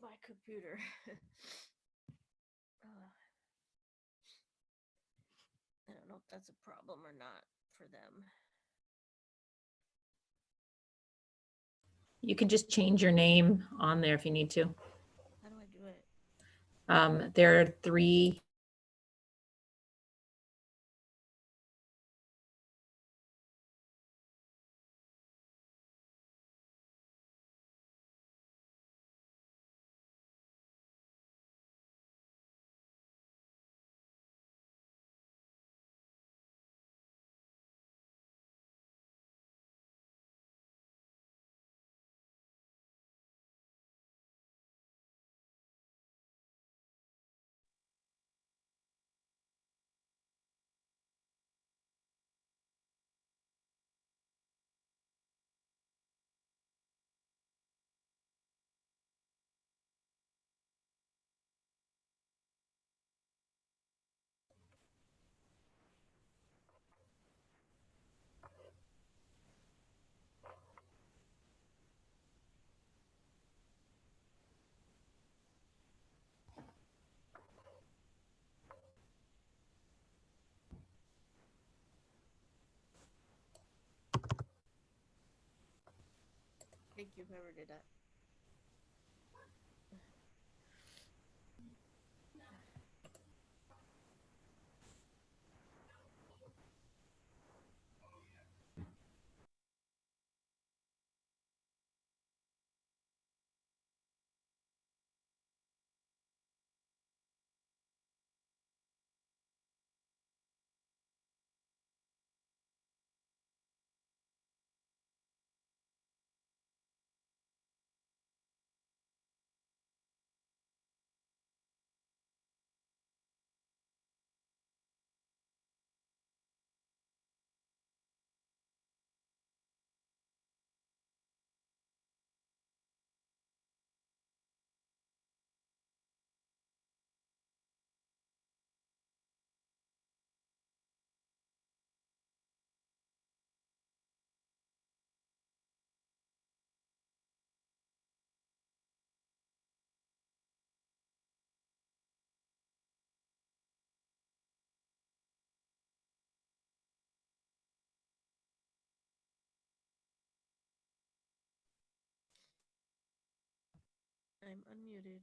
my computer. I don't know if that's a problem or not for them. You can just change your name on there if you need to. How do I do it? There are 3. Thank you, whoever did that. I'm unmuted.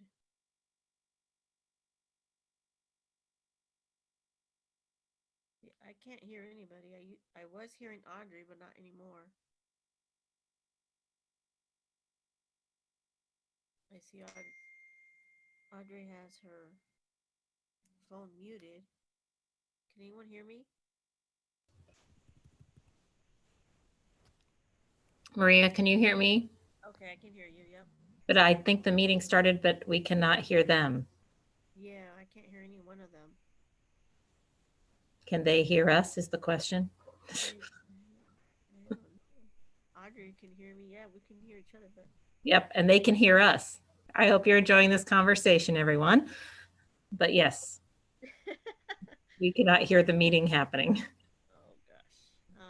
I can't hear anybody. I was hearing Audrey, but not anymore. I see Audrey has her phone muted. Can anyone hear me? Maria, can you hear me? Okay, I can hear you. Yep. But I think the meeting started, but we cannot hear them. Yeah, I can't hear any one of them. Can they hear us is the question. I don't know. Audrey can hear me. Yeah, we can hear each other, but Yep, and they can hear us. I hope you're enjoying this conversation, everyone. But yes, we cannot hear the meeting happening. oh gosh.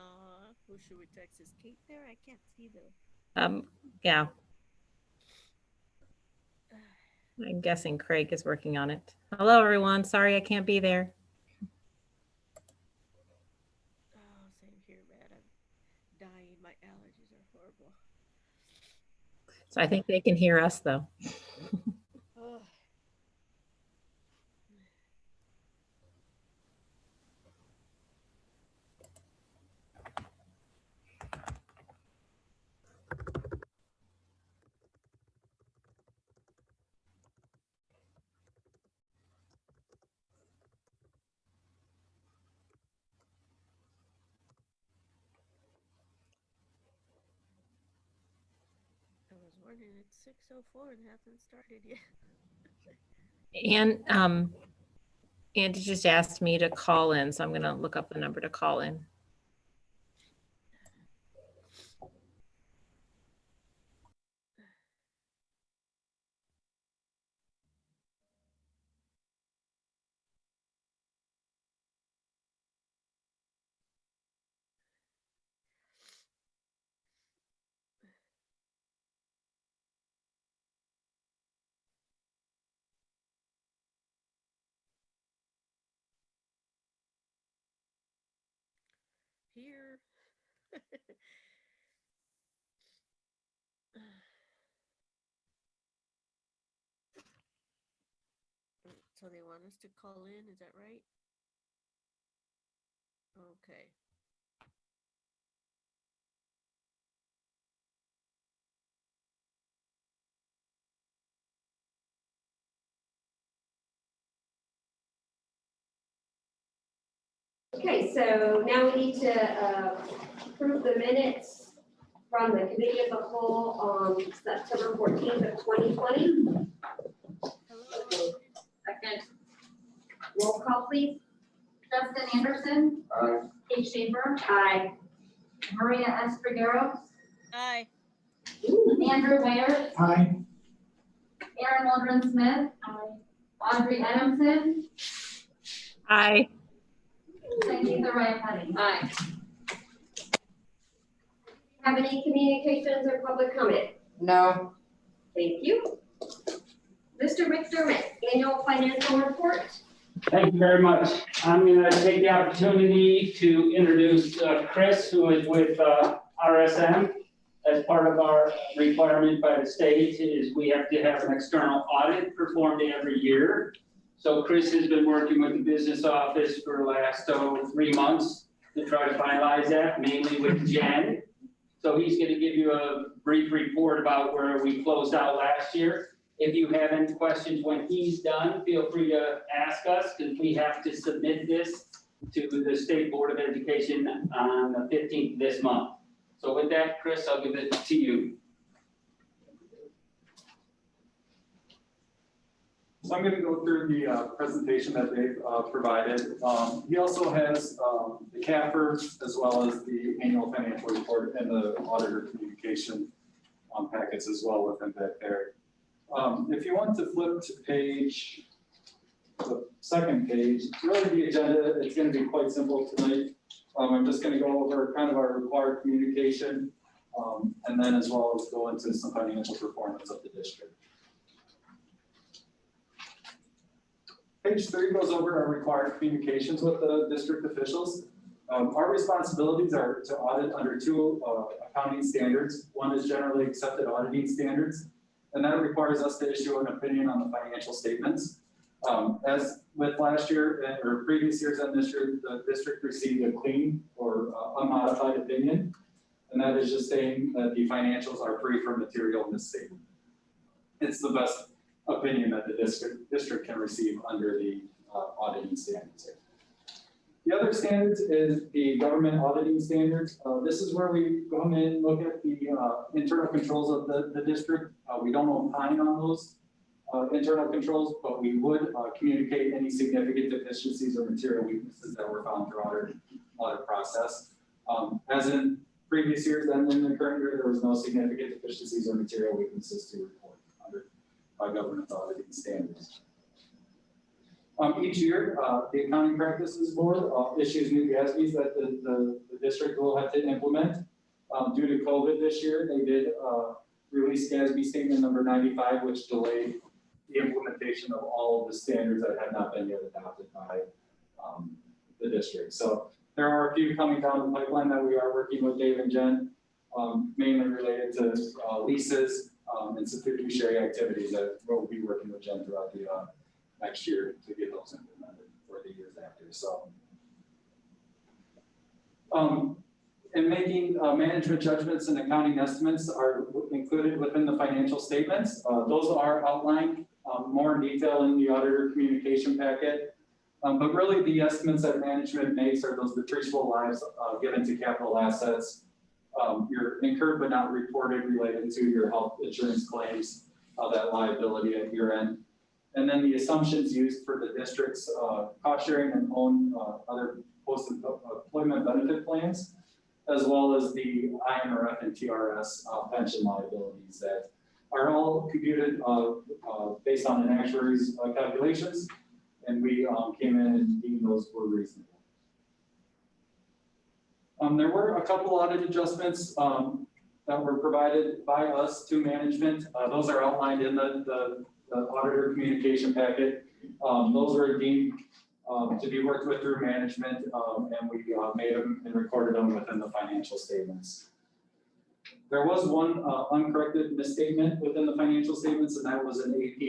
Who should we text? Is Kate there? I can't see the. Yeah, I'm guessing Craig is working on it. Hello, everyone. Sorry I can't be there. Oh, same here, man. I'm dying. My allergies are horrible. So I think they can hear us, though. Oh. I was wondering, it's 6:04 and hasn't started yet. And Andy just asked me to call in, so I'm going to look up the number to call in. here. So they want us to call in, is that right? Okay. Okay, so now we need to approve the minutes from the committee of the whole on September 14th of 2020. Hello. Second. Roll call, please. Justin Anderson. Aye. Kate Schaefer. Aye. Maria Espargaro. Aye. Andrew Ware. Aye. Aaron Waldron Smith. Audrey Adamson. Aye. Sangeetha Rayapati. Aye. Have any communications or public comment? No. Thank you. Mr. McDermott, annual financial report. Thank you very much. I'm going to take the opportunity to introduce Chris, who is with RSM. As part of our requirement by the state is we have to have an external audit performed every year. So Chris has been working with the business office for the last 3 months to try to finalize that, mainly with Jen. So he's going to give you a brief report about where we closed out last year. If you have any questions when he's done, feel free to ask us, because we have to submit this to the State Board of Education on the 15th of this month. So with that, Chris, I'll give it to you. So I'm going to go through the presentation that they've provided. He also has the CAFR as well as the annual financial report and the auditor communication packets as well within that there. If you want to flip to the second page, really the agenda, it's going to be quite simple tonight. I'm just going to go over kind of our required communication and then as well as go into some financial performance of the district. Page 3 goes over our required communications with the district officials. Our responsibilities are to audit under 2 accounting standards. One is generally accepted auditing standards, and that requires us to issue an opinion on the financial statements. As with last year or previous years and this year, the district received a clean or unmodified opinion, and that is just saying that the financials are free from material misstatement. It's the best opinion that the district can receive under the auditing standards. The other standards is the government auditing standards. This is where we come in, look at the internal controls of the district. We don't opine on those internal controls, but we would communicate any significant deficiencies or material weaknesses that were found throughout our audit process. As in previous years and in the current year, there was no significant deficiencies or material weaknesses to report by government auditing standards. Each year, the Accounting Practices Board issues new GASBs that the district will have to implement. Due to COVID this year, they did release GASB statement number 95, which delayed the implementation of all of the standards that had not been yet adopted by the district. So there are a few coming down the pipeline that we are working with Dave and Jen, mainly related to leases and some fiduciary activities that we'll be working with Jen throughout the next year to get those implemented for the years after. So, and making management judgments and accounting estimates are included within the financial statements. Those are outlined more in detail in the auditor communication packet. But really the estimates that management makes are those depreciable lives given to capital assets, your incurred but not reported related to your health insurance claims, that liability at year end. And then the assumptions used for the district's cost sharing and own other post-employment benefit plans, as well as the IMRF and TRS pension liabilities that are all computed based on an actuary's calculations, and we came in and deemed those were reasonable. There were a couple audit adjustments that were provided by us to management. Those are outlined in the auditor communication packet. Those were deemed to be worked with through management, and we made them and recorded them within the financial statements. There was one uncorrected misstatement within the financial statements, and that was an AP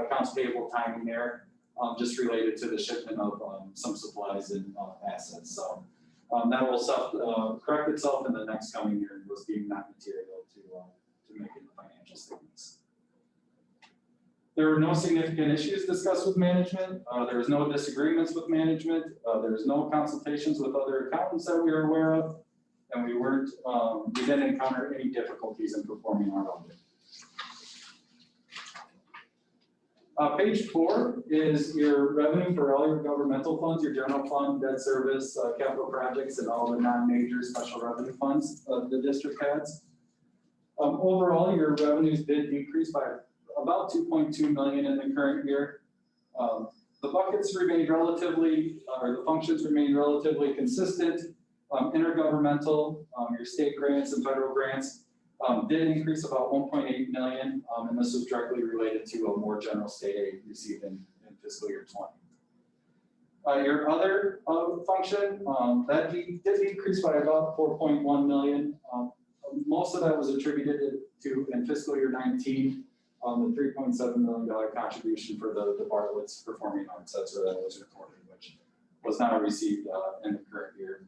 accounts payable timing there, just related to the shipment of some supplies and assets. So that will correct itself in the next coming year, and was deemed not material to make in the financial statements. There were no significant issues discussed with management. There was no disagreements with management. There was no consultations with other accountants that we were aware of. And we didn't encounter any difficulties in performing our audit. Page 4 is your revenue for all your governmental funds, your general fund, debt service, capital projects, and all the non-major special revenue funds the district has. Overall, your revenues did decrease by about 2.2 million in the current year. The buckets remained relatively, or the functions remained relatively consistent. Intergovernmental, your state grants and federal grants did increase about 1.8 million, and this was directly related to a more general state aid received in fiscal year 20. Your other function, that did decrease by about 4.1 million. Most of that was attributed to, in fiscal year 19, the $3.7 million contribution for the Bartlett's Performing Arts. That's where that was recorded, which was not received in the current year.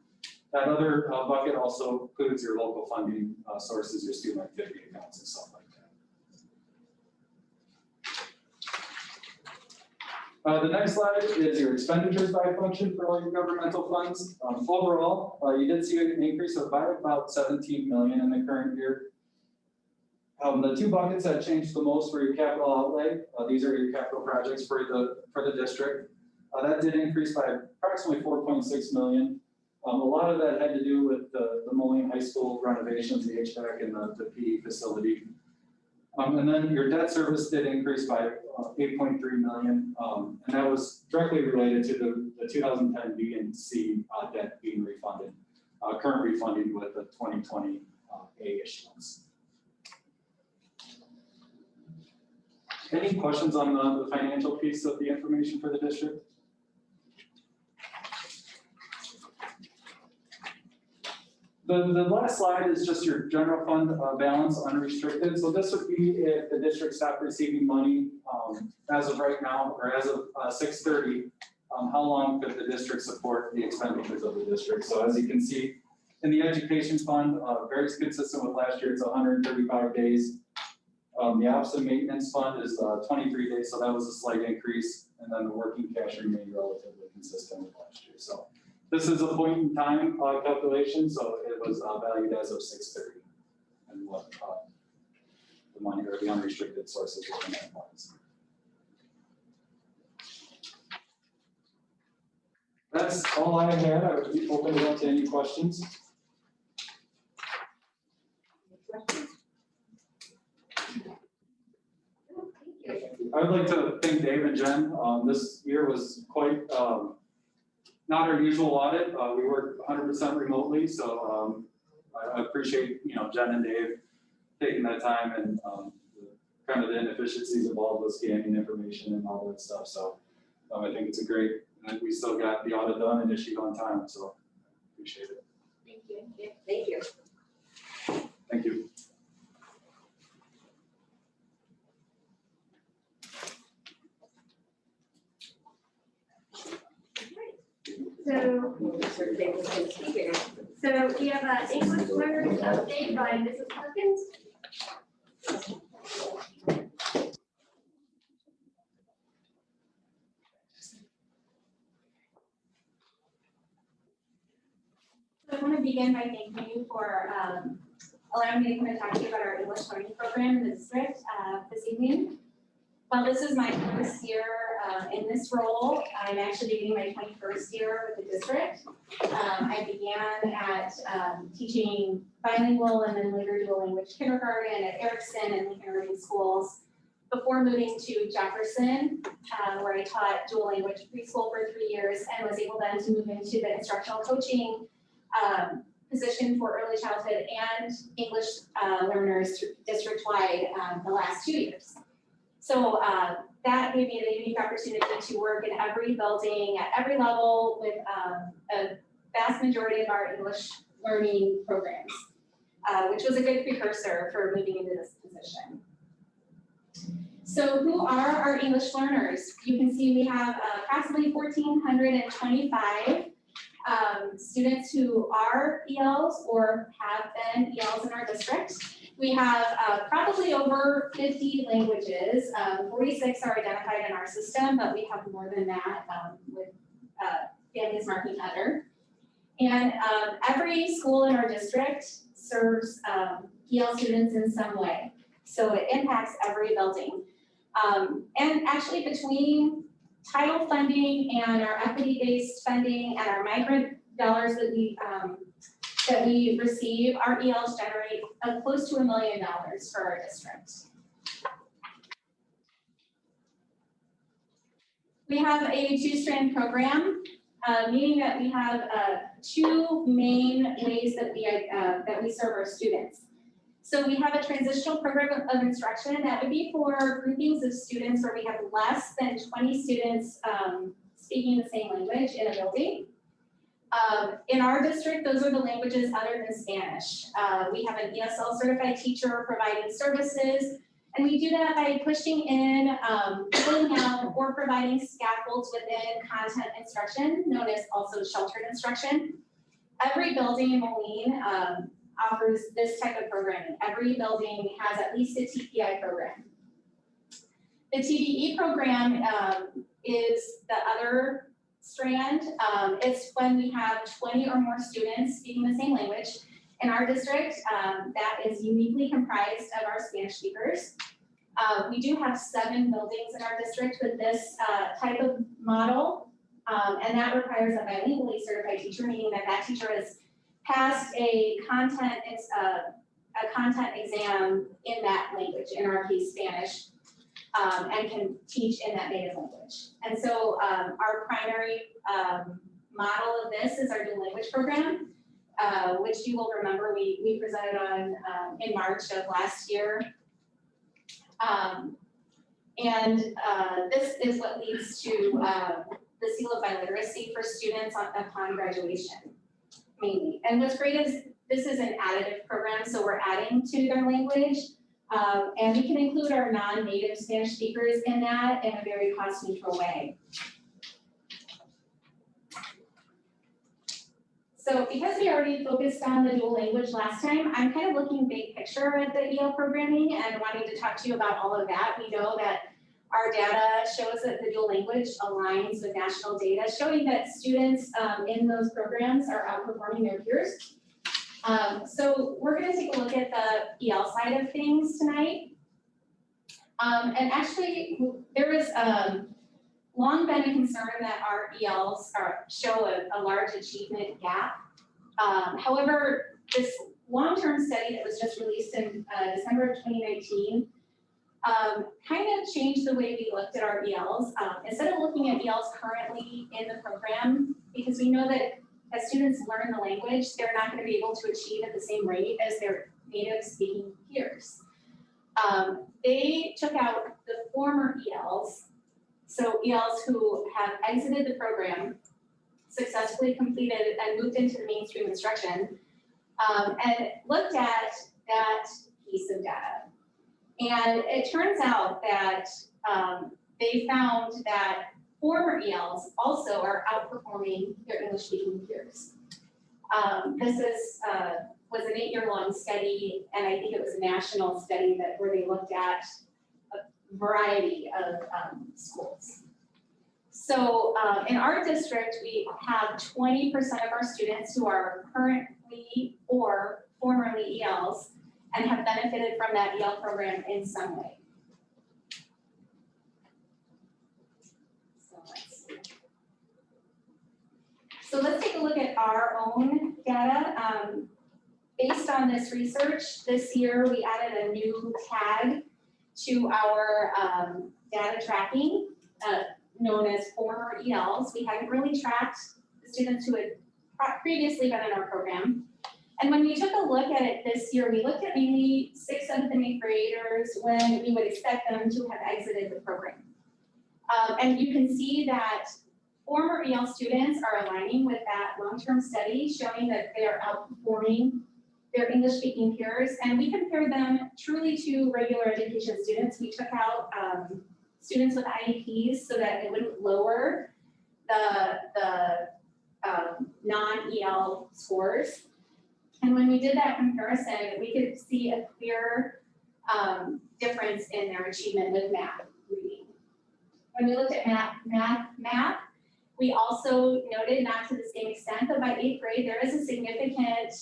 That other bucket also includes your local funding sources, your student activity accounts and stuff like that. The next slide is your expenditures by function for all your governmental funds. Overall, you did see an increase of about 17 million in the current year. The two buckets that changed the most were your capital outlay. These are your capital projects for the district. That did increase by approximately 4.6 million. A lot of that had to do with the Moline High School renovations, the HVAC and the PE facility. And then your debt service did increase by 8.3 million. And that was directly related to the 2010 B and C debt being refunded, current refunding with the 2020 A issuance. Any questions on the financial piece of the information for the district? The last slide is just your general fund balance unrestricted. So this would be if the district stopped receiving money as of right now, or as of 6/30, how long could the district support the expenditures of the district? So as you can see, in the education fund, very consistent with last year, it's 135 days. The ops and maintenance fund is 23 days, so that was a slight increase. And then the working cash remained relatively consistent with last year. So this is a point in time calculation, so it was valued as of 6/30, and what the money or the unrestricted sources within that funds. That's all I had. I would be open it up to any questions. I would like to thank Dave and Jen. This year was quite not our usual audit. We work 100% remotely, so I appreciate Jen and Dave taking that time and kind of the inefficiencies involved with scanning information and all that stuff. So I think it's a great, and we still got the audit done and issued on time. So appreciate it. Thank you. Yeah, thank you. Thank you. So we have English learners update by Mrs. Perkins. So I want to begin by thanking you for allowing me to come and talk to you about our English learning program in the district this evening. While this is my first year in this role, I'm actually beginning my 21st year with the district. I began at teaching bilingual and then later dual language kindergarten at Erickson and Lincoln Irving schools before moving to Jefferson, where I taught dual language preschool for 3 years and was able then to move into the instructional coaching position for early childhood and English learners district-wide the last 2 years. So that gave me the unique opportunity to work in every building at every level with a vast majority of our English learning programs, which was a good precursor for moving into this position. So who are our English learners? You can see we have approximately 1,425 students who are ELs or have been ELs in our district. We have probably over 50 languages. 46 are identified in our system, but we have more than that with families marking other. And every school in our district serves EL students in some way. So it impacts every building. And actually between title funding and our equity-based funding and our migrant dollars that we receive, our ELs generate close to $1 million for our district. We have a two-strand program, meaning that we have two main ways that we serve our students. So we have a transitional program of instruction that would be for groupings of students where we have less than 20 students speaking the same language in a building. In our district, those are the languages other than Spanish. We have an ESL certified teacher providing services, and we do that by pushing in, filling out, or providing scaffolds within content instruction, known as also sheltered instruction. Every building in Moline offers this type of programming. Every building has at least a TPI program. The TDE program is the other strand. It's when we have 20 or more students speaking the same language. In our district, that is uniquely comprised of our Spanish speakers. We do have 7 buildings in our district with this type of model, and that requires a bilingually certified teacher, meaning that that teacher has passed a content exam in that language, in our case Spanish, and can teach in that native language. And so our primary model of this is our dual language program, which you will remember we presented on in March of last year. This is what leads to the seal of biliteracy for students upon graduation, mainly. And what's great is this is an additive program, so we're adding to their language, and we can include our non-native Spanish speakers in that in a very cost-neutral way. So because we already focused on the dual language last time, I'm kind of looking big picture at the EL programming and wanting to talk to you about all of that. We know that our data shows that the dual language aligns with national data, showing that students in those programs are outperforming their peers. So we're going to take a look at the EL side of things tonight. And actually, there is long been a concern that our ELs show a large achievement gap. However, this long-term study that was just released in December of 2019 kind of changed the way we looked at our ELs. Instead of looking at ELs currently in the program, because we know that as students learn the language, they're not going to be able to achieve at the same rate as their native speaking peers. They took out the former ELs, so ELs who have exited the program, successfully completed and moved into the mainstream instruction, and looked at that piece of data. And it turns out that they found that former ELs also are outperforming their English-speaking peers. This was an 8-year-long study, and I think it was a national study where they looked at a variety of schools. So in our district, we have 20% of our students who are currently or formerly ELs and have benefited from that EL program in some way. So let's take a look at our own data. Based on this research, this year we added a new tag to our data tracking, known as former ELs. We hadn't really tracked the students who had previously been in our program. And when we took a look at it this year, we looked at mainly 6th, 7th, and 8th graders when we would expect them to have exited the program. And you can see that former EL students are aligning with that long-term study showing that they are outperforming their English-speaking peers. And we compared them truly to regular education students. We took out students with IEPs so that it wouldn't lower the non-EL scores. And when we did that comparison, we could see a clear difference in their achievement with math reading. When we looked at math, we also noted, not to the same extent, but by 8th grade, there is a significant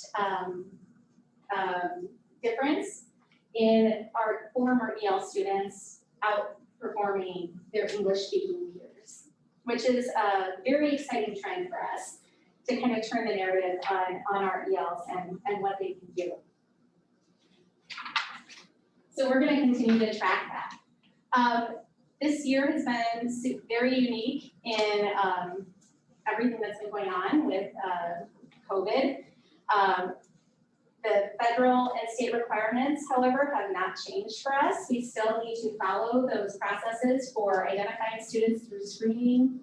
difference in our former EL students outperforming their English-speaking peers, which is a very exciting trend for us to kind of turn the narrative on our ELs and what they can do. So we're going to continue to track that. This year has been very unique in everything that's been going on with COVID. The federal and state requirements, however, have not changed for us. We still need to follow those processes for identifying students through screening.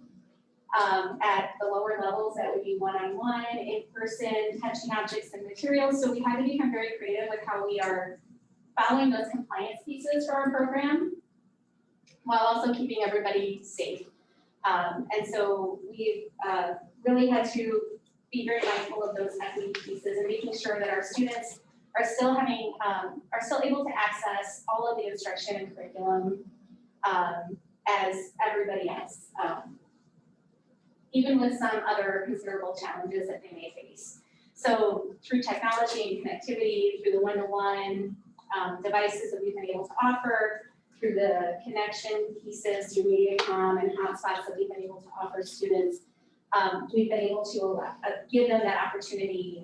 At the lower levels, that would be one-on-one, in-person, touching objects and materials. So we had to become very creative with how we are following those compliance pieces for our program, while also keeping everybody safe. And so we've really had to be very mindful of those equity pieces and making sure that our students are still having, are still able to access all of the instruction and curriculum as everybody else, even with some other considerable challenges that they may face. So through technology and connectivity, through the one-to-one devices that we've been able to offer, through the connection pieces, through MediaCom and hotspots that we've been able to offer students, we've been able to give them that opportunity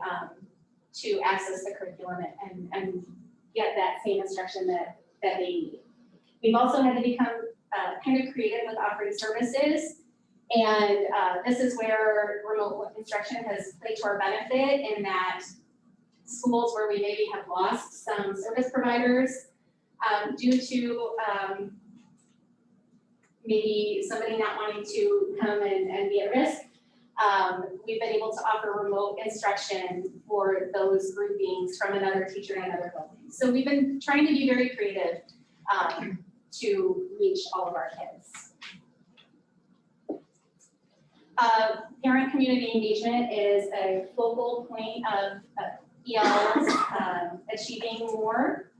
to access the curriculum and get that same instruction that they need. We've also had to become kind of creative with offering services, and this is where remote instruction has played to our benefit in that schools where we maybe have lost some service providers due to maybe somebody not wanting to come and be at risk, we've been able to offer remote instruction for those groupings from another teacher in another building. So we've been trying to be very creative to reach all of our kids. Parent community engagement is a focal point of ELs achieving more.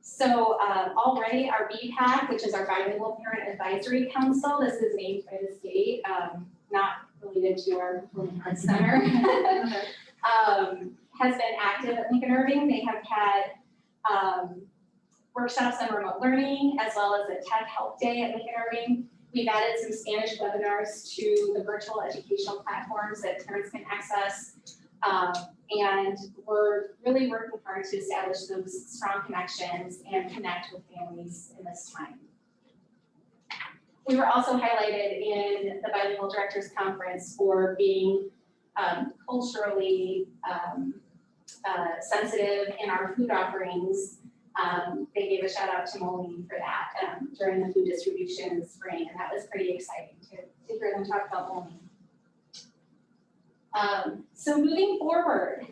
So already our BPAC, which is our Bilingual Parent Advisory Council, this is named by the state, not related to our Performing Arts Center, has been active at Lincoln Irving. They have had workshops on remote learning, as well as a Tech Help Day at Lincoln Irving. We've added some Spanish webinars to the virtual educational platforms that parents can access. And we're really working hard to establish those strong connections and connect with families in this time. We were also highlighted in the Bilingual Directors Conference for being culturally sensitive in our food offerings. They gave a shout out to Moline for that during the food distribution in the spring, and that was pretty exciting to hear them talk about Moline. So moving forward,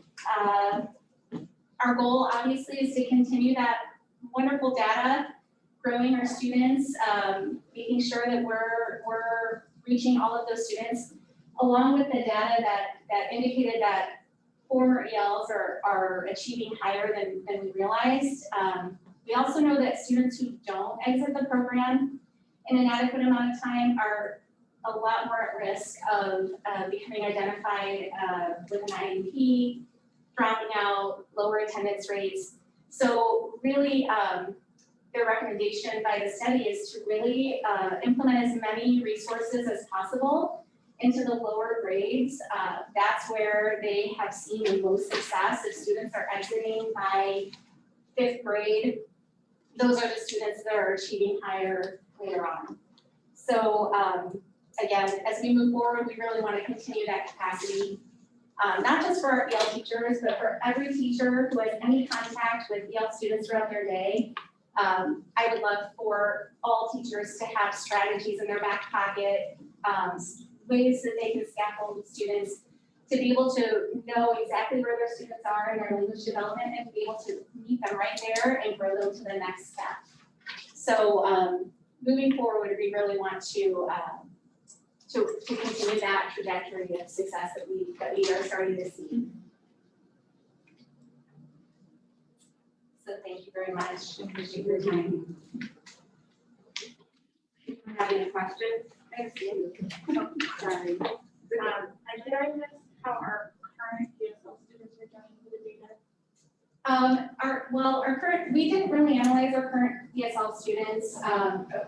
our goal obviously is to continue that wonderful data, growing our students, making sure that we're reaching all of those students, along with the data that indicated that former ELs are achieving higher than we realized. We also know that students who don't exit the program in an adequate amount of time are a lot more at risk of becoming identified with an IEP, dropping out, lower attendance rates. So really, their recommendation by the study is to really implement as many resources as possible into the lower grades. That's where they have seen the most success. If students are exiting by 5th grade, those are the students that are achieving higher later on. So again, as we move forward, we really want to continue that capacity, not just for our EL teachers, but for every teacher who has any contact with EL students throughout their day. I would love for all teachers to have strategies in their back pocket, ways that they can scaffold students to be able to know exactly where their students are in their language development and be able to meet them right there and grow them to the next step. So moving forward, we really want to continue that trajectory of success that we are starting to see. So thank you very much. I appreciate your time. Having a question? Sorry. Did I miss how our current ESL students are doing with the data? Our current, we didn't really analyze our current ESL students.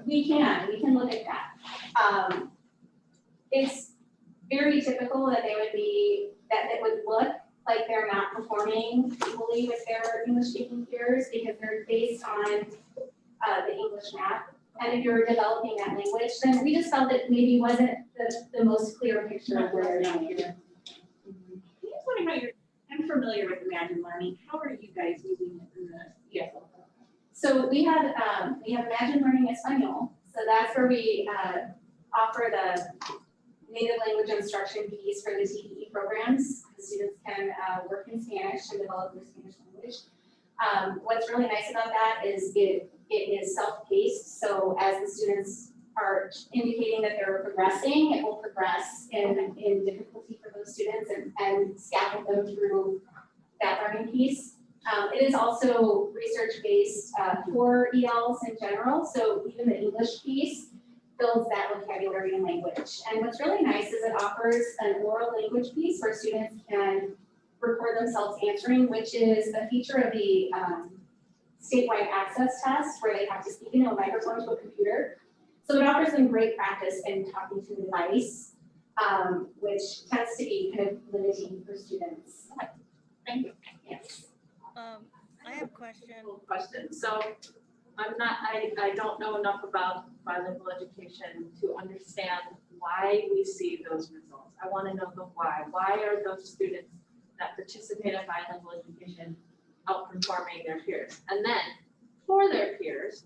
We can look at that. It's very typical that that it would look like they're not performing equally with their English speaking peers because they're based on the English map. And if you're developing that language, then we just felt that maybe wasn't the most clear picture of where they're going. I just wondering how I'm familiar with Imagine Learning. How are you guys using it in the ESL? So we have Imagine Learning Espanol. So that's where we offer the native language instruction piece for the TPE programs. The students can work in Spanish and develop their Spanish language. What's really nice about that is it is self-paced. So as the students are indicating that they're progressing, it will progress in difficulty for those students and scaffold them through that learning piece. It is also research-based for ELs in general. So even the English piece builds that vocabulary and language. And what's really nice is it offers an oral language piece where students can record themselves answering, which is a feature of the statewide access test where they have to speak into a microphone to a computer. So it offers them great practice in talking to the device, which tends to be kind of limiting for students. Thank you. Yes. I have a question. Question. So I don't know enough about bilingual education to understand why we see those results. I want to know the why. Why are those students that participate in bilingual education outperforming their peers? And then for their peers,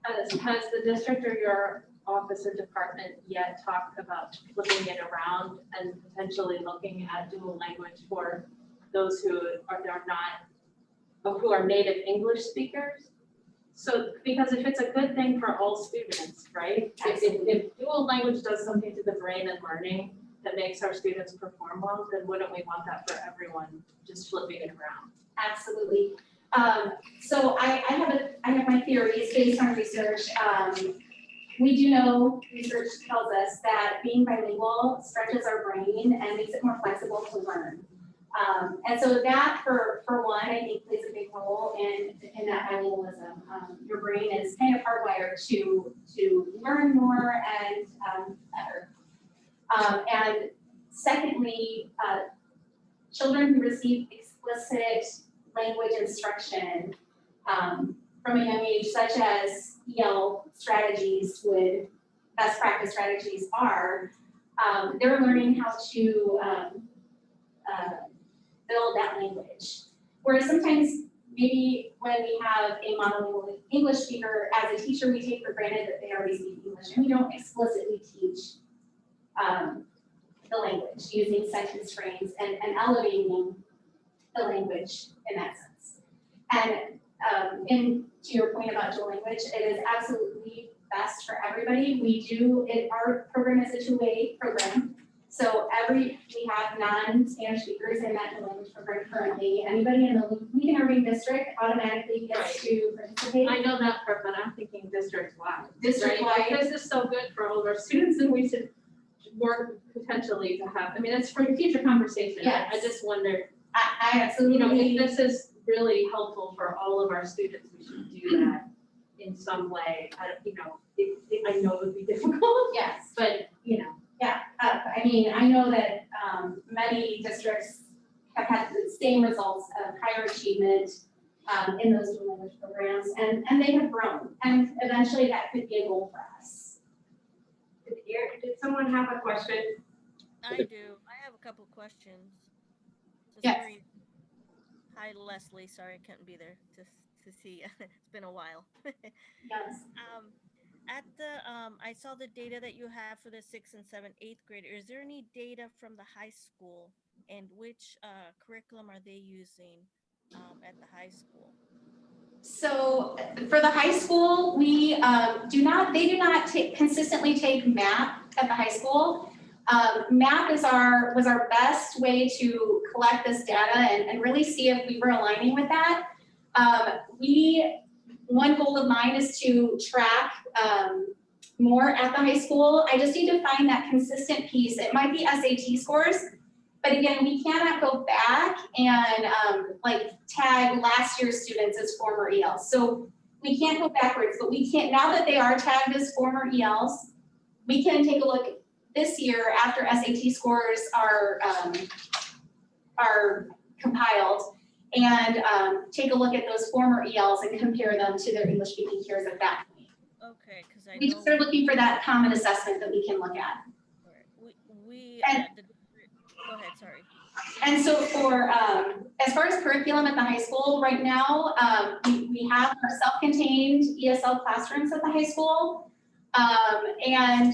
has the district or your office or department yet talked about flipping it around and potentially looking at dual language for those who are native English speakers? So, because if it's a good thing for all students, right? If dual language does something to the brain and learning that makes our students perform well, then wouldn't we want that for everyone, just flipping it around? Absolutely. So I have my theories based on research. We do know, research tells us that being bilingual stretches our brain and makes it more flexible to learn. And so that, for one, I think plays a big role in that bilingualism. Your brain is kind of hardwired to learn more and better. And secondly, children who receive explicit language instruction from a young age, such as EL strategies best practice strategies are, they're learning how to build that language. Whereas sometimes maybe when we have a monolingual English speaker, as a teacher, we take for granted that they already speak English and we don't explicitly teach the language using sentence frames and elevating the language in that sense. And to your point about dual language, it is absolutely best for everybody. Our program is a two-way program. So we have non-Spanish speakers in that dual language program currently. Anybody in the Lincoln Irving district automatically gets to participate. I know that part, but I'm thinking district-wide. District-wide. Right? This is so good for all of our students and we should work potentially to have, I mean, it's for future conversation. Yes. I just wonder, I absolutely. if this is really helpful for all of our students, we should do that in some way. I know it would be difficult. Yes. But, Yeah, I mean, I know that many districts have had the same results of higher achievement in those dual language programs, and they have grown. And eventually that could be a goal for us. Did someone have a question? I do. I have a couple questions. Yes. Hi, Leslie. Sorry I couldn't be there to to see. It's been a while. Yes. At the I saw the data that you have for the 6th and 7th, 8th grader. Is there any data from the high school, and which curriculum are they using at the high school? So for the high school, we they do not consistently take MAP at the high school. MAP was our best way to collect this data and really see if we were aligning with that. One goal of mine is to track more at the high school. I just need to find that consistent piece. It might be SAT scores, but again, we cannot go back and tag last year's students as former ELs. So we can't go backwards, but we can't, now that they are tagged as former ELs, we can take a look this year after SAT scores are compiled and take a look at those former ELs and compare them to their English speaking peers at that point. Okay, because I We know just are looking for that common assessment that we can look at. we And- go ahead, sorry. And so for, as far as curriculum at the high school, right now, we have our self-contained ESL classrooms at the high school. And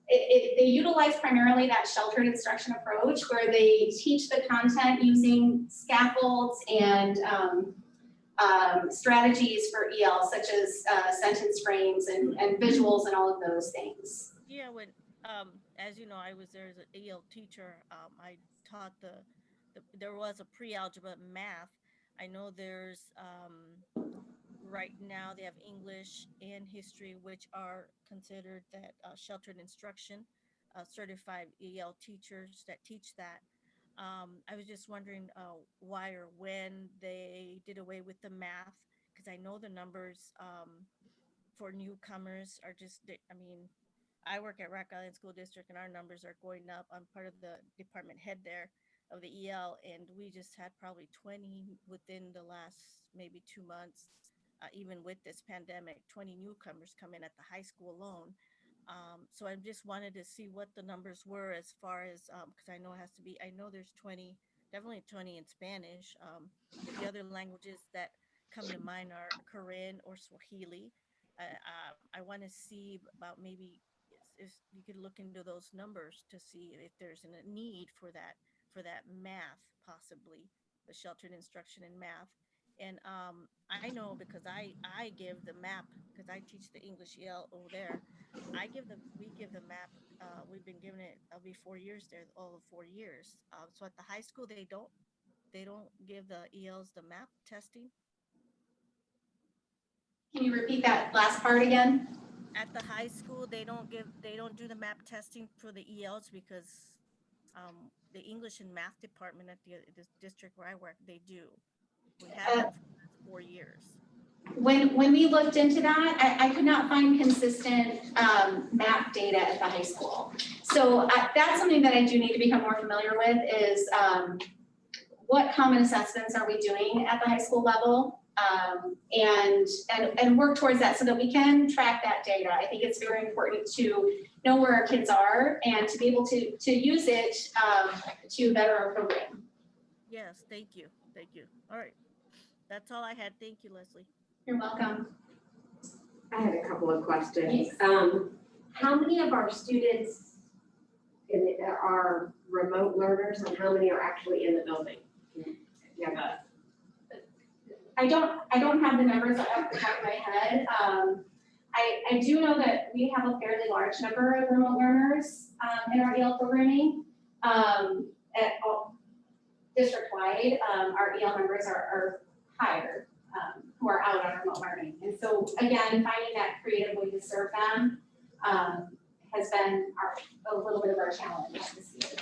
they utilize primarily that sheltered instruction approach where they teach the content using scaffolds and strategies for EL, such as sentence frames and visuals and all of those things. Yeah, when as you know, I was there as an EL teacher. I taught there was a pre-algebra math. I know there's right now they have English and history, which are considered that sheltered instruction, certified EL teachers that teach that. I was just wondering why or when they did away with the math, because I know the numbers for newcomers are just, I mean, I work at Rock Island School District and our numbers are going up. I'm part of the department head there of the EL, and we just had probably 20 within the last maybe 2 months, even with this pandemic, 20 newcomers come in at the high school alone. So I just wanted to see what the numbers were as far as, because I know it has to be, I know there's 20, definitely 20 in Spanish. The other languages that come to mind are Korean or Swahili. I want to see about maybe if you could look into those numbers to see if there's a need for that math, possibly the sheltered instruction in math. And I know because I give the map because I teach the English EL over there. We give the map. We've been giving it. I'll be 4 years there, all of 4 years. So at the high school they don't give the ELs the map testing. Can you repeat that last part again? At the high school they don't do the map testing for the ELs because the English and math department at the district where I work, they do. We have been for the last 4 years. When we looked into that, I could not find consistent map data at the high school. So that's something that I do need to become more familiar with is what common assessments are we doing at the high school level, and work towards that so that we can track that data. I think it's very important to know where our kids are and to be able to use it to better our program. Yes, thank you. All right, that's all I had. Thank you, Leslie. You're welcome. I had a couple of questions. Yes. How many of our students are remote learners and how many are actually in the building? Yeah. I don't have the numbers off the top of my head. I do know that we have a fairly large number of remote learners in our EL programming. At all district-wide, our EL members are higher who are out on remote learning. And so again, finding that creative way to serve them has been a little bit of our challenge this year.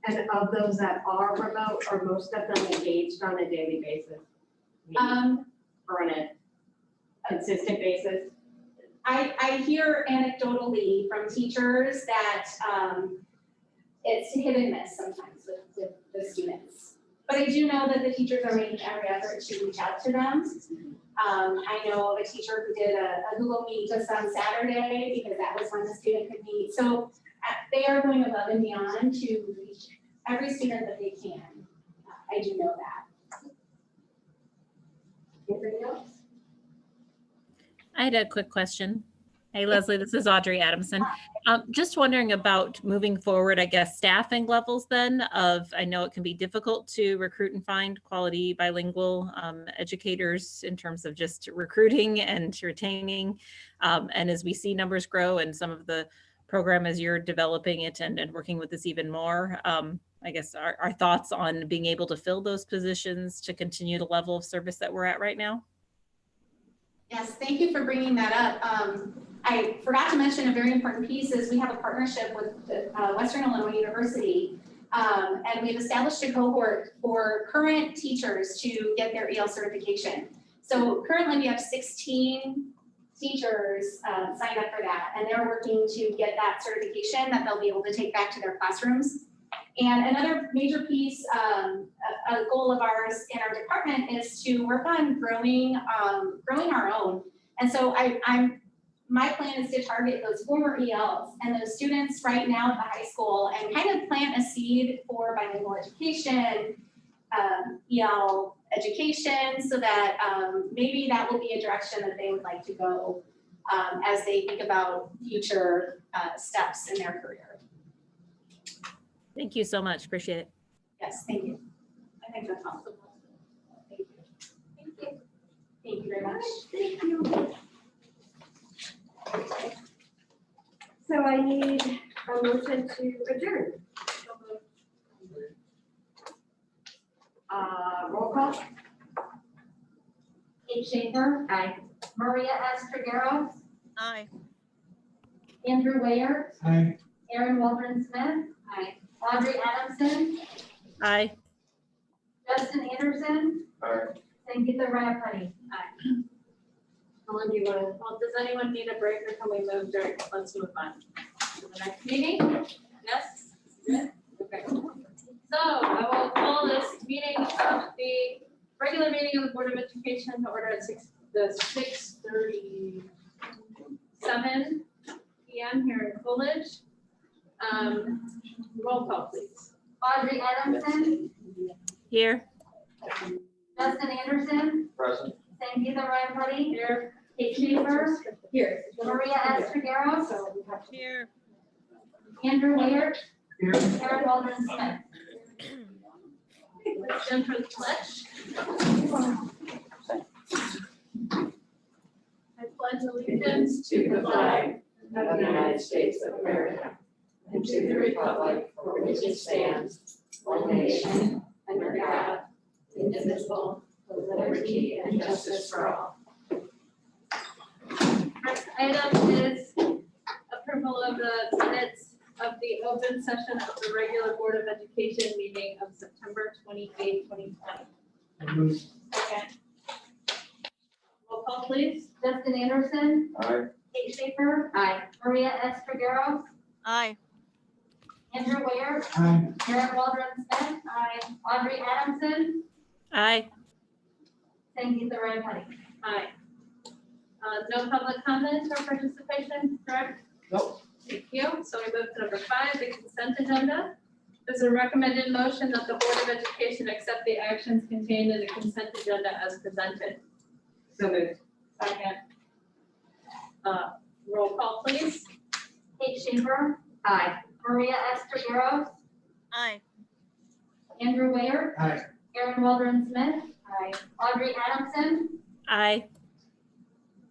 And of those that are remote, are most of them engaged on a daily basis? Or on a consistent basis? I hear anecdotally from teachers that it's hit and miss sometimes with the students. But I do know that the teachers are making every effort to reach out to them. I know of a teacher who did a Google Meet just on Saturday because that was when the student could meet. So they are going above and beyond to reach every student that they can. I do know that. Anybody else? I had a quick question. Hey, Leslie, this is Audrey Adamson. Just wondering about moving forward, I guess, staffing levels then I know it can be difficult to recruit and find quality bilingual educators in terms of just recruiting and retaining. And as we see numbers grow and some of the program as you're developing it and working with this even more, I guess our thoughts on being able to fill those positions to continue the level of service that we're at right now? Yes, thank you for bringing that up. I forgot to mention a very important piece is we have a partnership with Western Illinois University. And we've established a cohort for current teachers to get their EL certification. So currently we have 16 teachers signed up for that, and they're working to get that certification that they'll be able to take back to their classrooms. And another major piece, a goal of ours in our department is to work on growing our own. And so my plan is to target those former ELs and those students right now at the high school and kind of plant a seed for bilingual education, EL education, so that maybe that will be a direction that they would like to go as they think about future steps in their career. Thank you so much. Appreciate it. Yes, thank you. I think that's awesome. Thank you. Thank you. Thank you very much. Thank you. So I need a motion to adjourn. Roll call. Kate Schaefer, Aye. Maria S. Trigueros, Aye. Andrew Ware, Aye. Erin Waldron Smith, Aye. Audrey Adamson, Aye. Justin Anderson, Aye. Sangeeta Rayapati. How long do you want Well, does anyone need a break or can we move during, let's move on to the next meeting? Yes? Good? Okay. So I will call this meeting of the regular meeting of the Board of Education to order at 6:37 p.m. here in Coolidge. Roll call, please. Audrey Adamson, Here. Justin Anderson, Present. Sangeeta Rayapati, Here. Kate Schaefer, Here. Maria S. Trigueros, Here. Andrew Ware, Here. Erin Waldron Smith. Let's jump for the pledge. I pledge allegiance to the flag of the United States of America and to the republic for which it stands, one nation, under God, indivisible, with liberty and justice for all. First item is approval of the minutes of the open session of the regular Board of Education meeting of September 28, 2020. Second. Roll call, please. Justin Anderson, Aye. Kate Schaefer, Aye. Maria S. Trigueros, Aye. Andrew Ware, Aye. Erin Waldron Smith, Audrey Adamson, Aye. Sangeeta Rayapati. Aye. No public comment or participation, correct? Nope. Thank you. So we move to number 5, the consent agenda. There's a recommended motion that the Board of Education accept the actions contained in the consent agenda as presented. So moved. Second. Roll call, please. Kate Schaefer, Aye. Maria S. Trigueros, Aye. Andrew Ware, Aye. Erin Waldron Smith, Audrey Adamson, Aye.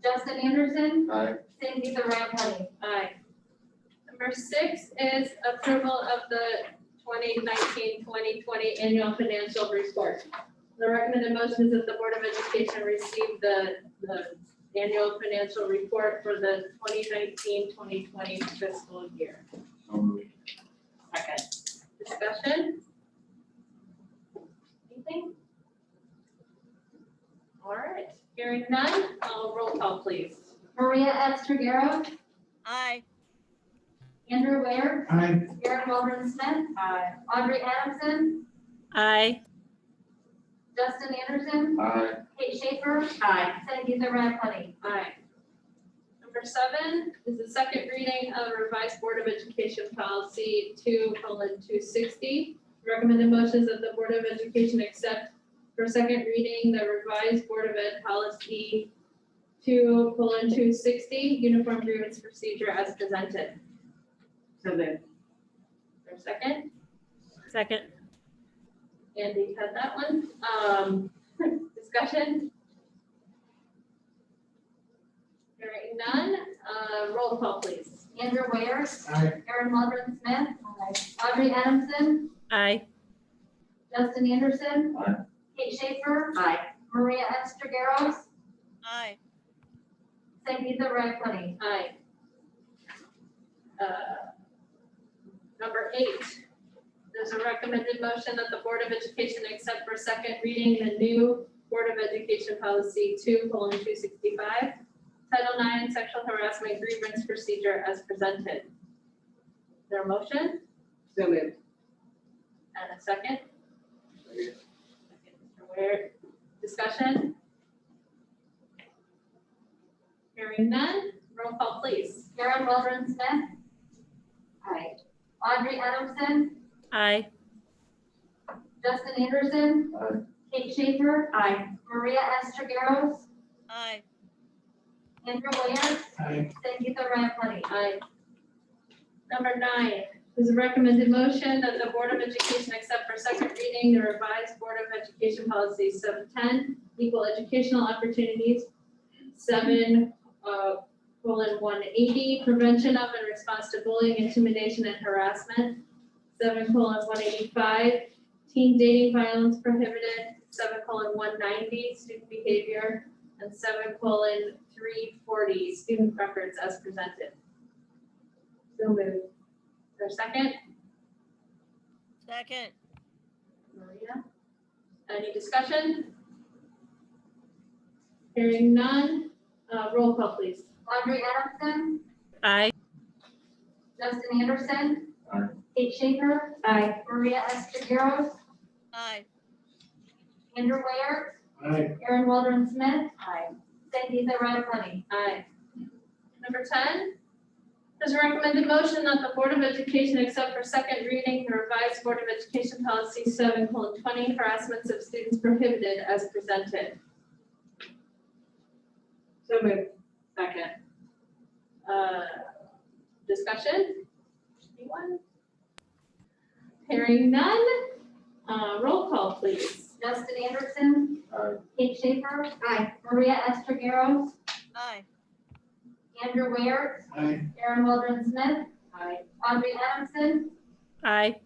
Justin Anderson, Aye. Sangeeta Rayapati. Aye. Number 6 is approval of the 2019-2020 annual financial report. The recommended motion is that the Board of Education receive the annual financial report for the 2019-2020 fiscal year. Second. Discussion? Anything? All right, hearing none, roll call, please. Maria S. Trigueros, Aye. Andrew Ware, Aye. Erin Waldron Smith, Audrey Adamson, Aye. Justin Anderson, Aye. Kate Schaefer, Aye. Sangeeta Rayapati. Aye. Number 7 is the second reading of revised Board of Education policy 2:260. Recommended motions that the Board of Education accept for second reading the revised Board of Ed policy 2:260, uniform grievance procedure as presented. So moved. Is there a second? Second. Andy had that one. Discussion? Hearing none, roll call please. Andrew Ware. Aye. Aaron Waldron Smith. Audrey Adamson. Aye. Justin Anderson. Aye. Kate Schaefer. Aye. Maria Estergeros. Aye. Sangeetha Radcliffe. Aye. Number 8, there's a recommended motion that the Board of Education accept for second reading the new Board of Education Policy 2:265, Title IX Sexual Harassment Grievance Procedure as presented. Is there a motion So moved. and a second? Second, Mr. Ware. Discussion? Hearing none, roll call please. Aaron Waldron Smith. Aye. Audrey Adamson. Aye. Justin Anderson. Aye. Kate Schaefer. Aye. Maria Estergeros. Aye. Andrew Ware. Aye. Sangeetha Radcliffe. Aye. Number 9, there's a recommended motion that the Board of Education accept for second reading the revised Board of Education Policy 710, equal educational opportunities, 7:180, prevention of and response to bullying, intimidation, and harassment, 7:185, teen dating violence prohibited, 7:190, student behavior, and 7:340, student records as presented. So moved. Is there a second? Second. Maria? Any discussion? Hearing none, roll call please. Audrey Adamson. Aye. Justin Anderson. Aye. Kate Schaefer. Aye. Maria Estergeros. Aye. Andrew Ware. Aye. Aaron Waldron Smith. Aye. Sangeetha Radcliffe. Aye. Number 10, there's a recommended motion that the Board of Education accept for second reading the revised Board of Education Policy 7:20, harassments of students prohibited as presented. So moved. Second. Discussion? Anyone? Hearing none, roll call please. Justin Anderson. Aye. Kate Schaefer. Aye. Maria Estergeros. Aye. Andrew Ware. Aye. Aaron Waldron Smith. Aye. Audrey Adamson. Aye.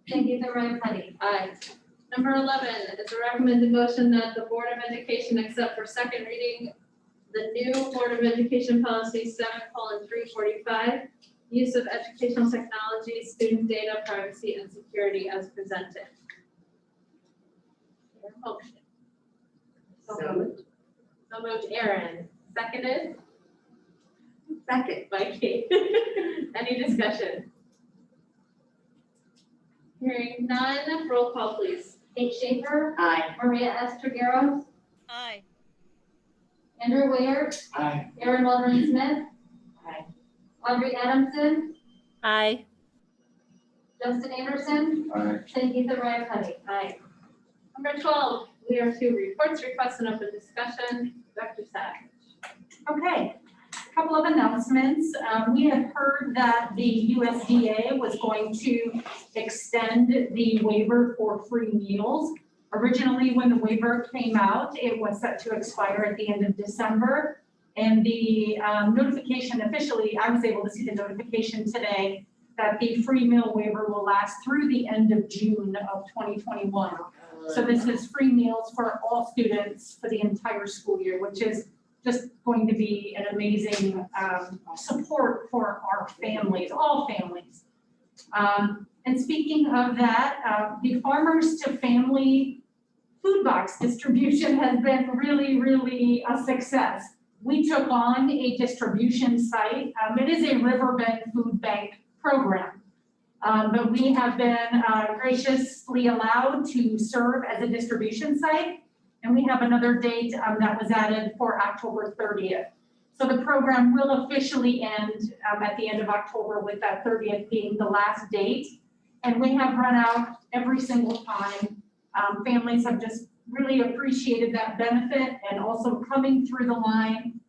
Sangeetha Radcliffe. Aye. Number 11, it's a recommended motion that the Board of Education accept for second reading the new Board of Education Policy 7:345, use of educational technology, student data, privacy, and security as presented. Your motion. So moved. So moved, Aaron. Seconded Second. by Kate. Any discussion? Hearing none, roll call please. Kate Schaefer. Aye. Maria Estergeros. Aye. Andrew Ware. Aye. Aaron Waldron Smith. Aye. Audrey Adamson. Aye. Justin Anderson. Aye. Sangeetha Radcliffe. Aye. Number 12, we are to reports, requests, and open discussion. Dr. Savage. Okay, a couple of announcements. We had heard that the USDA was going to extend the waiver for free meals. Originally, when the waiver came out, it was set to expire at the end of December. And the notification officially, I was able to see the notification today that the free meal waiver will last through the end of June of 2021. So this is free meals for all students for the entire school year, which is just going to be an amazing support for our families, all families. And speaking of that, the Farmers to Family food box distribution has been really, really a success. We took on a distribution site. It is a Riverbend Food Bank program. But we have been graciously allowed to serve as a distribution site. And we have another date that was added for October 30th. So the program will officially end at the end of October, with that 30th being the last date. And we have run out every single time. Families have just really appreciated that benefit and also coming through the line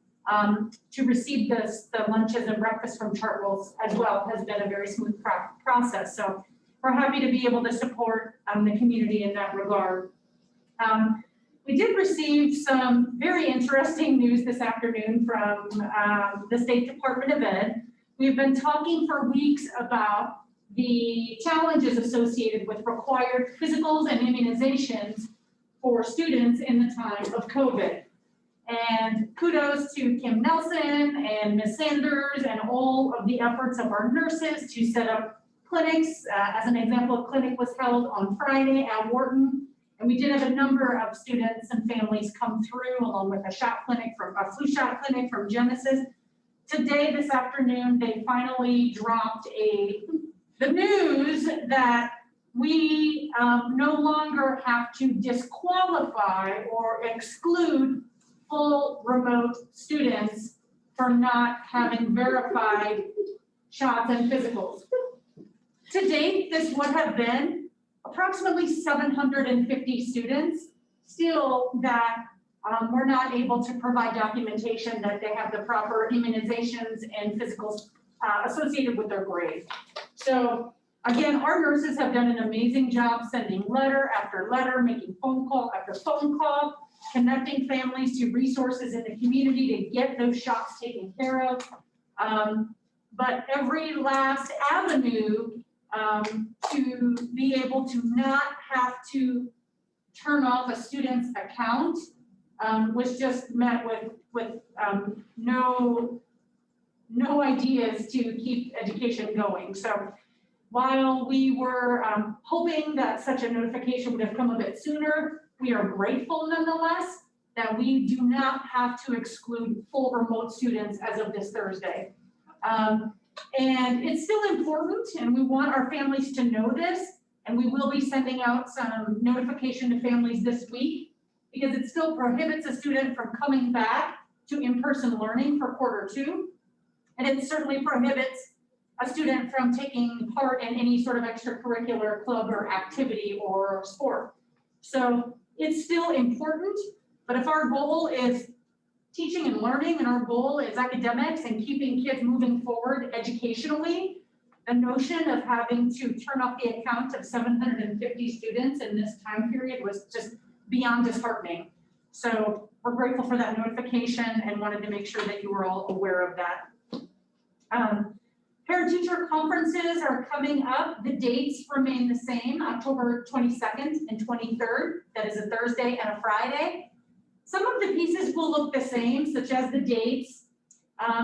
to receive the lunches and breakfast from Chartwell's as well has been a very smooth process. So we're happy to be able to support the community in that regard. We did receive some very interesting news this afternoon from the State Department of Ed. We've been talking for weeks about the challenges associated with required physicals and immunizations for students in the time of COVID. And kudos to Kim Nelson and Ms. Sanders and all of the efforts of our nurses to set up clinics. As an example, a clinic was held on Friday at Wharton. And we did have a number of students and families come through along with a flu shot clinic from Genesis. Today, this afternoon, they finally dropped the news that we no longer have to disqualify or exclude full remote students for not having verified shots and physicals. To date, this would have been approximately 750 students still that we're not able to provide documentation that they have the proper immunizations and physicals associated with their grade. So again, our nurses have done an amazing job sending letter after letter, making phone call after phone call, connecting families to resources in the community to get those shots taken care of. But every last avenue to be able to not have to turn off a student's account was just met with no ideas to keep education going. So while we were hoping that such a notification would have come a bit sooner, we are grateful nonetheless that we do not have to exclude full remote students as of this Thursday. And it's still important, and we want our families to know this, and we will be sending out some notification to families this week, because it still prohibits a student from coming back to in-person learning for Q2. And it certainly prohibits a student from taking part in any sort of extracurricular club or activity or sport. So it's still important, but if our goal is teaching and learning and our goal is academics and keeping kids moving forward educationally, the notion of having to turn off the account of 750 students in this time period was just beyond disheartening. So we're grateful for that notification and wanted to make sure that you were all aware of that. Parent-teacher conferences are coming up. The dates remain the same, October 22nd and 23rd. That is a Thursday and a Friday. Some of the pieces will look the same, such as the dates.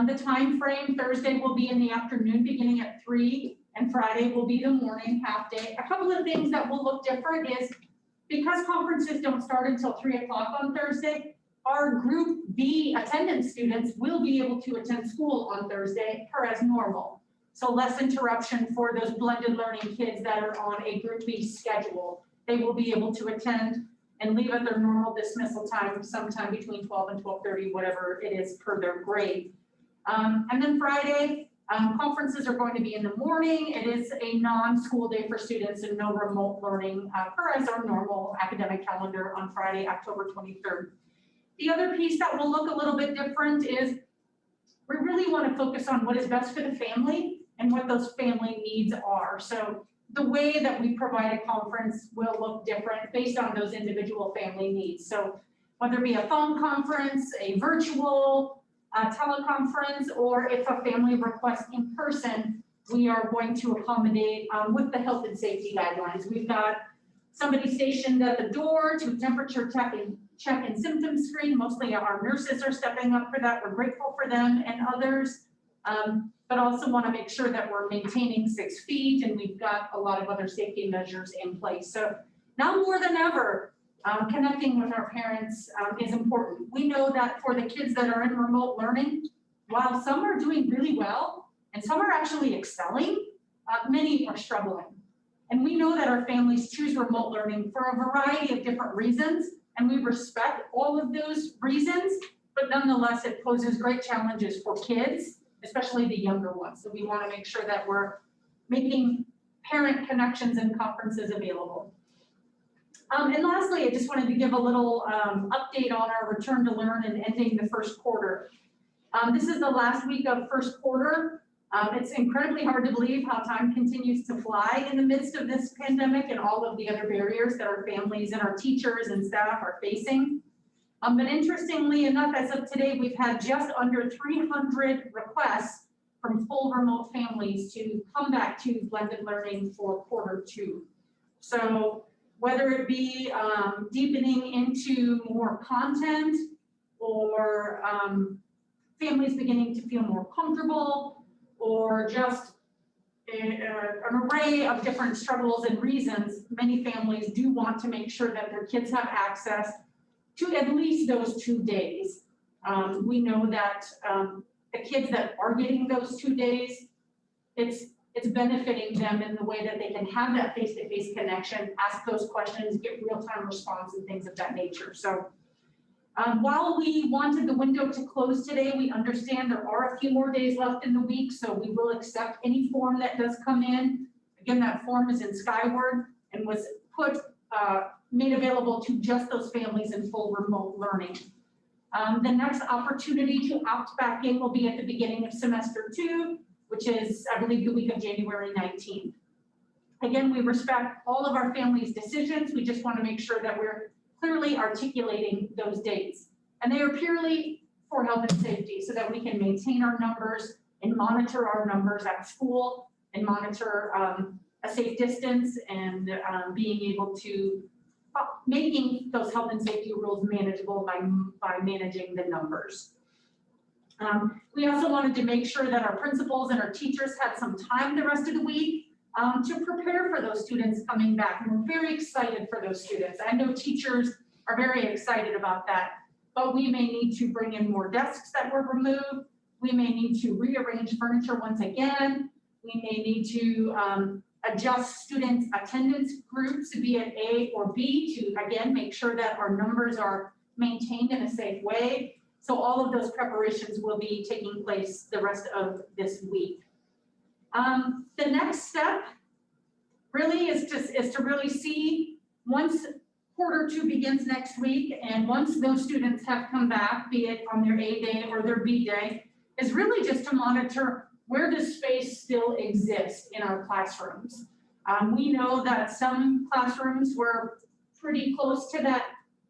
The time frame, Thursday will be in the afternoon beginning at 3, and Friday will be the morning half day. A couple of things that will look different is because conferences don't start until 3 o'clock on Thursday, our Group B attendance students will be able to attend school on Thursday per as normal. So less interruption for those blended learning kids that are on a Group B schedule. They will be able to attend and leave at their normal dismissal time sometime between 12 and 12:30, whatever it is per their grade. And then Friday, conferences are going to be in the morning. It is a non-school day for students and no remote learning per as our normal academic calendar on Friday, October 23rd. The other piece that will look a little bit different is we really want to focus on what is best for the family and what those family needs are. So the way that we provide a conference will look different based on those individual family needs. So whether it be a phone conference, a virtual teleconference, or if a family requests in person, we are going to accommodate with the health and safety guidelines. We've got somebody stationed at the door to temperature check and symptom screen. Mostly our nurses are stepping up for that. We're grateful for them and others. But also want to make sure that we're maintaining 6 feet and we've got a lot of other safety measures in place. So now more than ever, connecting with our parents is important. We know that for the kids that are in remote learning, while some are doing really well and some are actually excelling, many are struggling. And we know that our families choose remote learning for a variety of different reasons, and we respect all of those reasons, but nonetheless, it poses great challenges for kids, especially the younger ones. So we want to make sure that we're making parent connections and conferences available. And lastly, I just wanted to give a little update on our return to learn and ending the first quarter. This is the last week of first quarter. It's incredibly hard to believe how time continues to fly in the midst of this pandemic and all of the other barriers that our families and our teachers and staff are facing. But interestingly enough, as of today, we've had just under 300 requests from full remote families to come back to blended learning for quarter two. So whether it be deepening into more content or families beginning to feel more comfortable, or just an array of different struggles and reasons, many families do want to make sure that their kids have access to at least those 2 days. We know that the kids that are getting those 2 days, it's benefiting them in the way that they can have that face-to-face connection, ask those questions, get real-time response and things of that nature. So while we wanted the window to close today, we understand there are a few more days left in the week, so we will accept any form that does come in. Again, that form is in Skyward and was made available to just those families in full remote learning. The next opportunity to opt back in will be at the beginning of semester 2, which is, I believe, the week of January 19th. Again, we respect all of our families' decisions. We just want to make sure that we're clearly articulating those dates. And they are purely for health and safety so that we can maintain our numbers and monitor our numbers at school and monitor a safe distance and being able to making those health and safety rules manageable by managing the numbers. We also wanted to make sure that our principals and our teachers had some time the rest of the week to prepare for those students coming back. And we're very excited for those students. I know teachers are very excited about that, but we may need to bring in more desks that were removed. We may need to rearrange furniture once again. We may need to adjust students' attendance groups to be at A or B to, again, make sure that our numbers are maintained in a safe way. So all of those preparations will be taking place the rest of this week. The next step really is to really see, once quarter 2 begins next week, and once those students have come back, be it on their A day or their B day, is really just to monitor where does space still exist in our classrooms. We know that some classrooms were pretty close to that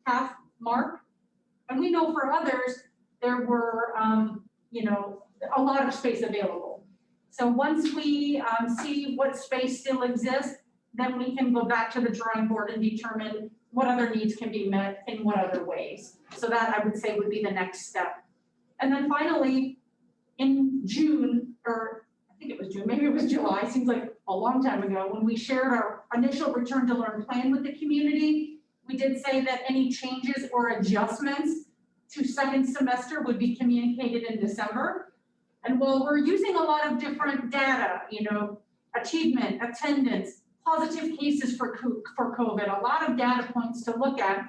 half mark, and we know for others there were, a lot of space available. So once we see what space still exists, then we can go back to the drawing board and determine what other needs can be met in what other ways. So that, I would say, would be the next step. And then finally, in June, or I think it was June, maybe it was July, seems like a long time ago, when we shared our initial return to learn plan with the community, we did say that any changes or adjustments to second semester would be communicated in December. And while we're using a lot of different data, achievement, attendance, positive cases for COVID, a lot of data points to look at,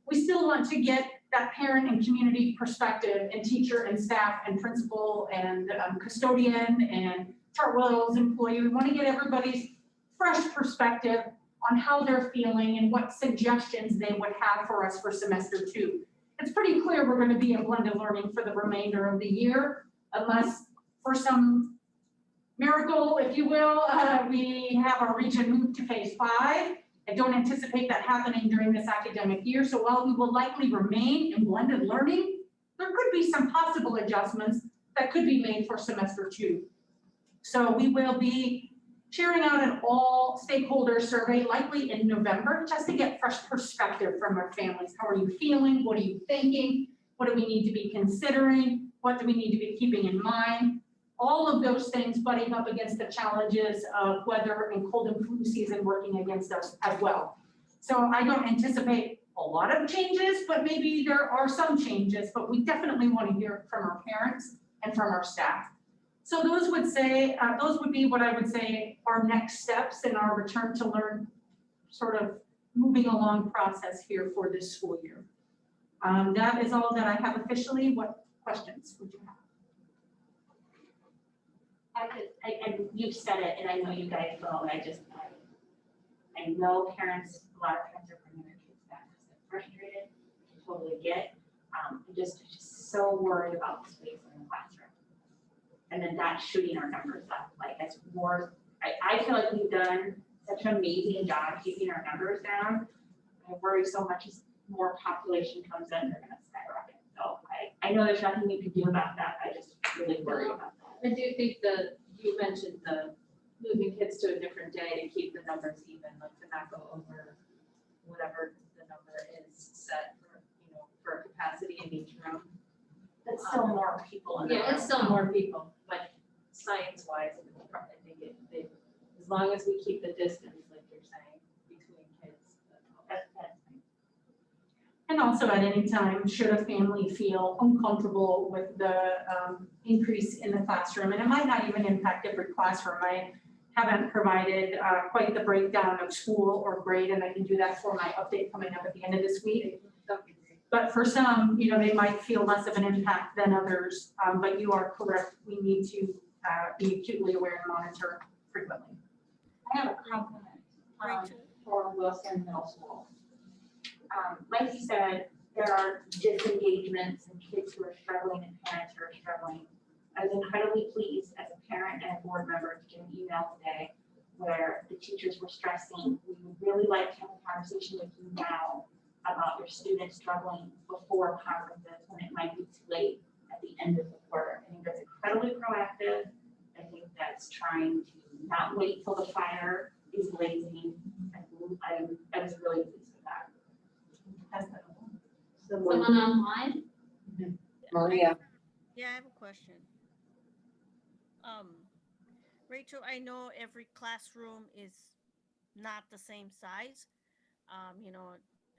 we still want to get that parent and community perspective, and teacher and staff and principal and custodian and Chartwell's employee. We want to get everybody's fresh perspective on how they're feeling and what suggestions they would have for us for semester 2. It's pretty clear we're going to be in blended learning for the remainder of the year, unless for some miracle, if you will, we have our region moved to phase 5. I don't anticipate that happening during this academic year. So while we will likely remain in blended learning, there could be some possible adjustments that could be made for semester 2. So we will be sharing out an all stakeholder survey likely in November, just to get fresh perspective from our families. How are you feeling? What are you thinking? What do we need to be considering? What do we need to be keeping in mind? All of those things butting up against the challenges of weather and cold and flu season working against us as well. So I don't anticipate a lot of changes, but maybe there are some changes, but we definitely want to hear from our parents and from our staff. So those would be what I would say our next steps in our return to learn sort of moving along process here for this school year. That is all that I have officially. What questions would you have? And you've said it, and I know you guys will, I know parents, a lot of parents are bringing their frustrated, I totally get. I'm just so worried about the space in the classroom. And then that's shooting our numbers up, like as more, I feel like we've done such an amazing job keeping our numbers down. I worry so much as more population comes in, they're gonna skyrocket. So I know there's nothing you can do about that, I just really worry about that. I do think you mentioned the moving kids to a different day to keep the numbers even, like to not go over whatever the number is set for, for capacity in each room. That's still more people in the room. Yeah, it's still more people, but science-wise, I think as long as we keep the distance, like you're saying, between kids. That's fine. And also at any time, should a family feel uncomfortable with the increase in the classroom, and it might not even impact every classroom. I haven't provided quite the breakdown of school or grade, and I can do that for my update coming up at the end of this week. But for some, they might feel less of an impact than others, but you are correct. We need to be acutely aware and monitor frequently. I have a compliment for Wilson Middle School. Like you said, there are disengagements and kids who are struggling and parents who are struggling. I was incredibly pleased as a parent and a board member to get an email today where the teachers were stressing, we would really like to have a conversation with you now about your students struggling before conferences when it might be too late at the end of the quarter. I think that's incredibly proactive. I think that's trying to not wait till the fire is blazing. I was really pleased with that. Someone online? Maria. Yeah, I have a question. Rachel, I know every classroom is not the same size,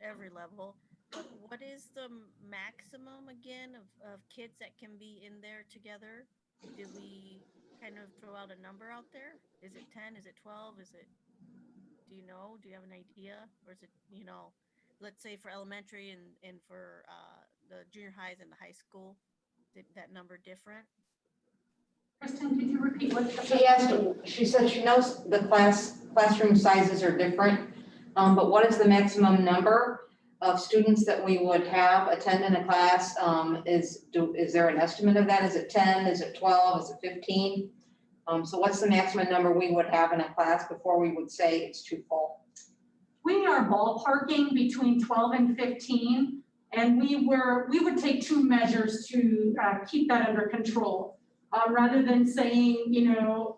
every level, but what is the maximum again of kids that can be in there together? Did we kind of throw out a number out there? Is it 10? Is it 12? Do you know? Do you have an idea? Or is it, let's say for elementary and for the junior highs and the high school, that number different? Kristen, could you repeat what? She said she knows the classroom sizes are different, but what is the maximum number of students that we would have attend in a class? Is there an estimate of that? Is it 10? Is it 12? Is it 15? So what's the maximum number we would have in a class before we would say it's too full? We are ballparking between 12 and 15, and we would take two measures to keep that under control. Rather than saying,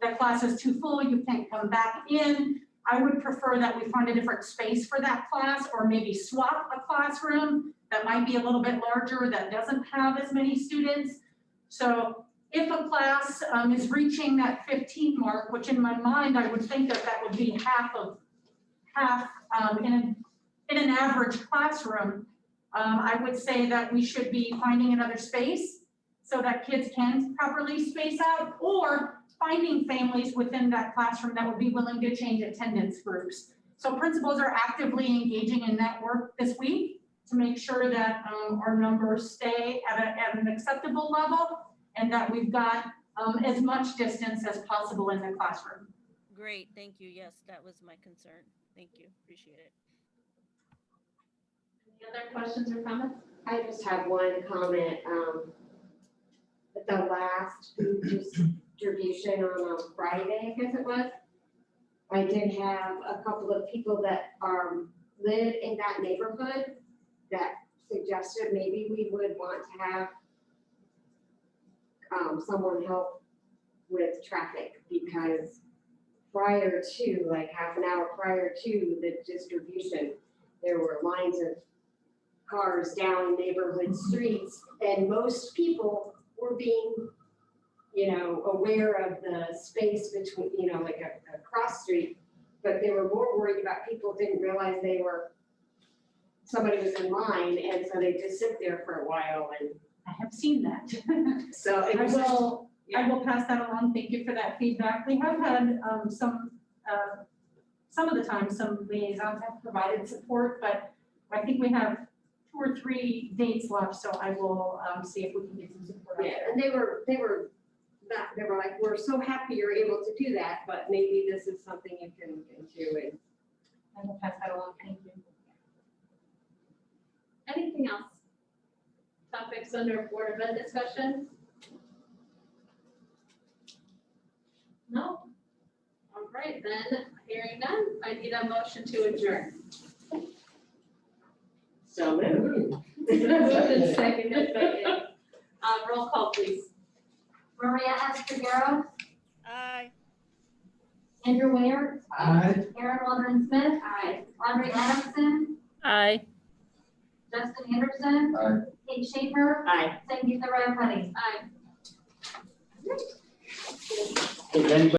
that class is too full, you can't come back in, I would prefer that we find a different space for that class, or maybe swap a classroom that might be a little bit larger, that doesn't have as many students. So if a class is reaching that 15 mark, which in my mind, I would think that would be half in an average classroom, I would say that we should be finding another space so that kids can properly space out, or finding families within that classroom that would be willing to change attendance groups. So principals are actively engaging in that work this week to make sure that our numbers stay at an acceptable level and that we've got as much distance as possible in the classroom. Great, thank you. Yes, that was my concern. Thank you, appreciate it. Any other questions or comments? I just have one comment. The last food distribution on a Friday, I guess it was, I did have a couple of people that live in that neighborhood that suggested maybe we would want to have someone help with traffic, because prior to, like half an hour prior to the distribution, there were lines of cars down neighborhood streets, and most people were being, aware of the space between, like a cross street, but they were more worried about people didn't realize somebody was in line, and so they just sit there for a while, and I have seen that. so it was I will pass that along. Thank you for that feedback. We have had some of the time, some liaisons have provided support, but I think we have 2 or 3 dates left, so I will see if we can get some support. yeah, and they were like, we're so happy you're able to do that, but maybe this is something you can do. And I will pass that along. Thank you. Anything else? Topics under Board of Ed discussion? No? All right, then, hearing none, I need a motion to adjourn. So moved. Moved and seconded by Amy. Roll call, please. Maria Esposito, Aye. Andrew Ware, Aye. Aaron Waldron Smith. Aye. Audrey Adamson, Aye. Justin Anderson. Aye. Kate Schaefer, Aye. Sangeeta Rayapati. Aye. Is anybody